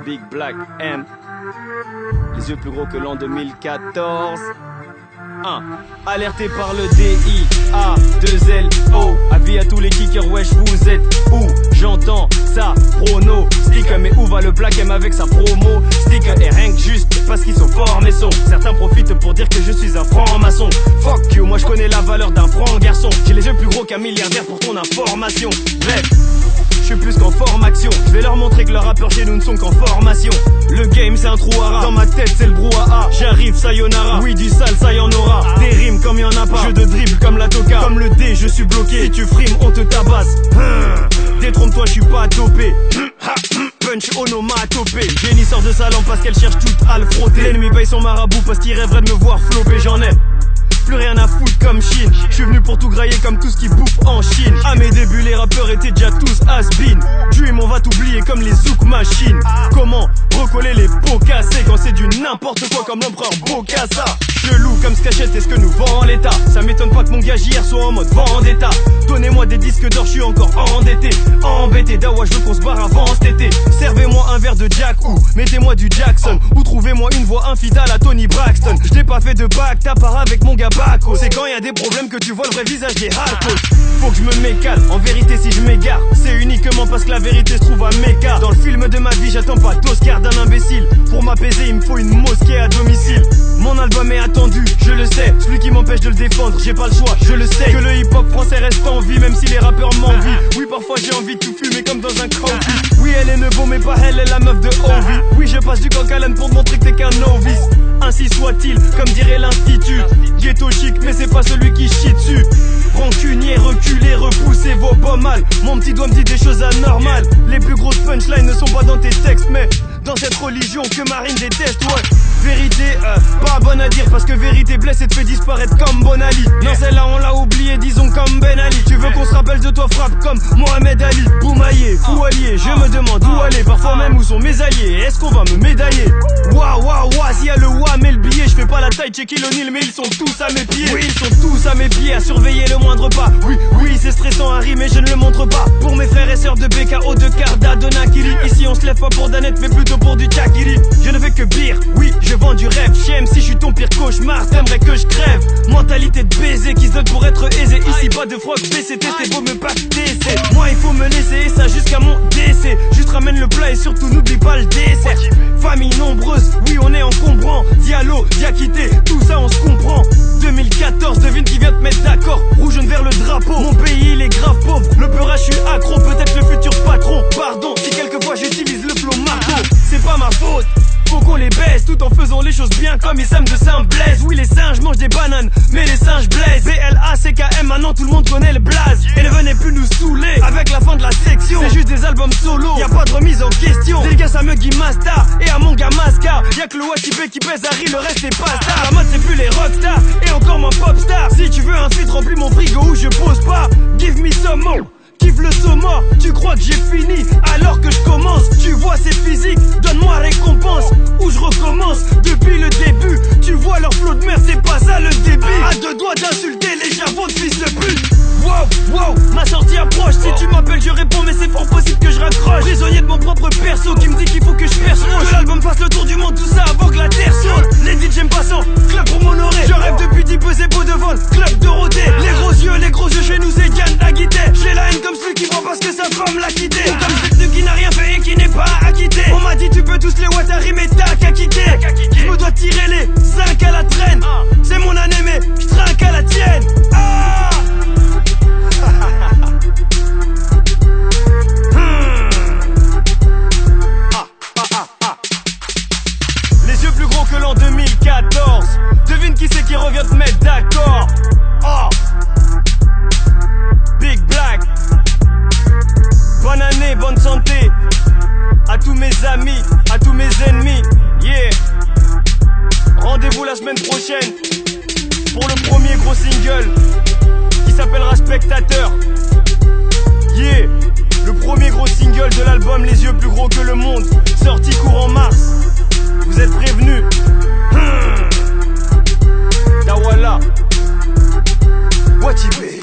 Big Black M. Les yeux plus gros que l'an 2014. Alerté par le DIA2LO. Avis à tous les kickers, wesh vous êtes où? J'entends ça, prono stick. Mais où va le Black M avec sa promo stick? Et rien que juste parce qu'ils sont forts mais sont. Certains profitent pour dire que je suis un franc-maçon. Fuck you, moi je connais la valeur d'un franc garçon. J'ai les yeux plus gros qu'un milliardaire pour ton information. Bref, je suis plus qu'en formation. Je vais leur montrer que leurs rappeurs chez nous ne sont qu'en formation. Le game c'est un trou à rats. Dans ma tête c'est le brouhaha. J'arrive sayonara. Oui du sale ça y en aura. Des rimes comme y'en a pas. Jeu de dribble comme la toca. Comme le D je suis bloqué. Si tu frimes on te tabasse. Détrompe-toi je suis pas dopé. Punch onomatopée. Jenny sort de sa lampe parce qu'elle cherche toute à le frotter. L'ennemi paye son marabout parce qu'il rêverait de me voir flopper. J'en ai plus rien à foutre comme Chine. Je suis venu pour tout grailler comme tout ce qui bouffe en Chine. À mes débuts les rappeurs étaient déjà tous has-been. Dream on va t'oublier comme les zouk machines. Comment recoller les pots cassés quand c'est du n'importe quoi comme l'empereur Bokassa. Chelou comme Skachette, est-ce que nous vend l'état? Ça m'étonne pas que mon gars hier soit en mode vendetta. Donnez-moi des disques d'or, je suis encore endetté. Embêté, Dawa, je veux qu'on se barre avant cet été. Servez-moi un verre de Jack ou mettez-moi du Jackson. Ou trouvez-moi une voix infidèle à Tony Braxton. Je n'ai pas fait de bac, t'as part avec mon gars Baco. C'est quand y a des problèmes que tu vois le vrai visage des hardcore. Faut que je me mécale, en vérité si je m'égare c'est uniquement parce que la vérité se trouve à Mecca. Dans le film de ma vie j'attends pas d'Oscar d'un imbécile. Pour m'apaiser il me faut une mosquée à domicile. Mon album est attendu, je le sais. Celui qui m'empêche de le défendre, j'ai pas le choix, je le sais. Que le hip-hop français reste en vie, même si les rappeurs m'envient. Oui parfois j'ai envie de tout fumer comme dans un coffee. Oui elle est nebo mais pas elle est la meuf de Ovi. Oui je passe du coq à l'âne pour te montrer que t'es qu'un novice. Ainsi soit-il, comme dirait l'institut. Ghetto chic mais c'est pas celui qui chie dessus. Rancunier, reculé, repoussé, vaut pas mal. Mon petit doigt me dit des choses anormales. Les plus grosses punchlines ne sont pas dans tes textes mais dans cette religion que Marine déteste, ouais. Vérité, pas bonne à dire parce que vérité blesse et te fait disparaître comme Bon Ali. Non celle-là on l'a oublié, disons comme Ben Ali. Tu veux qu'on se rappelle de toi, frappe comme Mohamed Ali. Boumaillé, fou allié, je me demande où aller. Parfois même où sont mes alliés, est-ce qu'on va me médailler? Waouh, s'il y a le wa mais le billet. Je fais pas la taille Shaquille O'Neal mais ils sont tous à mes pieds. Oui ils sont tous à mes pieds, à surveiller le moindre pas. Oui c'est stressant à rire mais je ne le montre pas. Pour mes frères et sœurs de BKO, de Karda, de Nakiri. Ici on se lève pas pour Danette mais plutôt pour du Chakiri. Je ne fais que bire, oui je vends du rêve. J'aime si je suis ton pire cauchemar, t'aimerais que je crève. Mentalité de baiser qui se donne pour être aisé. Ici pas de froc, BCT, c'est beau me pas décès. Moi il faut me laisser et ça jusqu'à mon décès. Juste ramène le plat et surtout n'oublie pas le dessert. Famille nombreuse, oui on est encombrant. Diallo, Diakité, tout ça on se comprend. 2014, devine qui vient te mettre d'accord. Rouge jaune vert le drapeau, mon pays il est grave pauvre. Le peurage je suis accro, peut-être le futur patron. Pardon, si quelquefois j'utilise le flow marteau. C'est pas ma faute, faut qu'on les baisse tout en faisant les choses bien comme ils s'aiment de Saint-Blaise. Oui les singes mangent des bananes, mais les singes blaisent. BLACKM, maintenant tout le monde connaît le blaze. Et ne venez plus nous saouler avec la fin de la section. C'est juste des albums solo, y'a pas de remise en question. Dédicace à Muggy Masta et à mon gars Masca. Y'a que le Watibé qui pèse Harry, le reste est pas star. La mode c'est plus les rockstars et encore moins popstar. Si tu veux un feat, remplis mon frigo où je pose pas. Give me some more. Kiffe le saumon, tu crois que j'ai fini alors que je commence. Tu vois c'est physique, donne-moi récompense ou je recommence depuis le début. Tu vois leur flot de merde, c'est pas ça le débit. À deux doigts d'insulter les cerveaux de fils de pute. Wow, ma sortie approche. Si tu m'appelles je réponds mais c'est fort possible que je raccroche. Prisonnier de mon propre perso qui me dit qu'il faut que je perce. Que l'album fasse le tour du monde, tout ça avant que la terre saute. Les DJ passants, club pour m'honorer. Je rêve depuis 10 pesées beau de vol, club de rodé. Les gros yeux chez nous c'est Diane Daguité. J'ai la haine comme celui qui voit parce que sa femme l'a quitté. Ou comme celui qui n'a rien fait et qui n'est pas acquitté. On m'a dit tu peux tous les Watari mais t'as qu'à kicker. Je me dois tirer les 5 à la traîne. C'est mon année mais je trinque à la tienne. Les yeux plus gros que l'an 2014. Devine qui c'est qui revient te mettre d'accord. Big Black. Bonne année, bonne santé à tous mes amis, à tous mes ennemis. Yeah. Rendez-vous la semaine prochaine pour le premier gros single qui s'appellera Spectateur. Yeah. Le premier gros single de l'album Les yeux plus gros que le monde, sorti courant mars. Vous êtes prévenus. Dawala Watibé.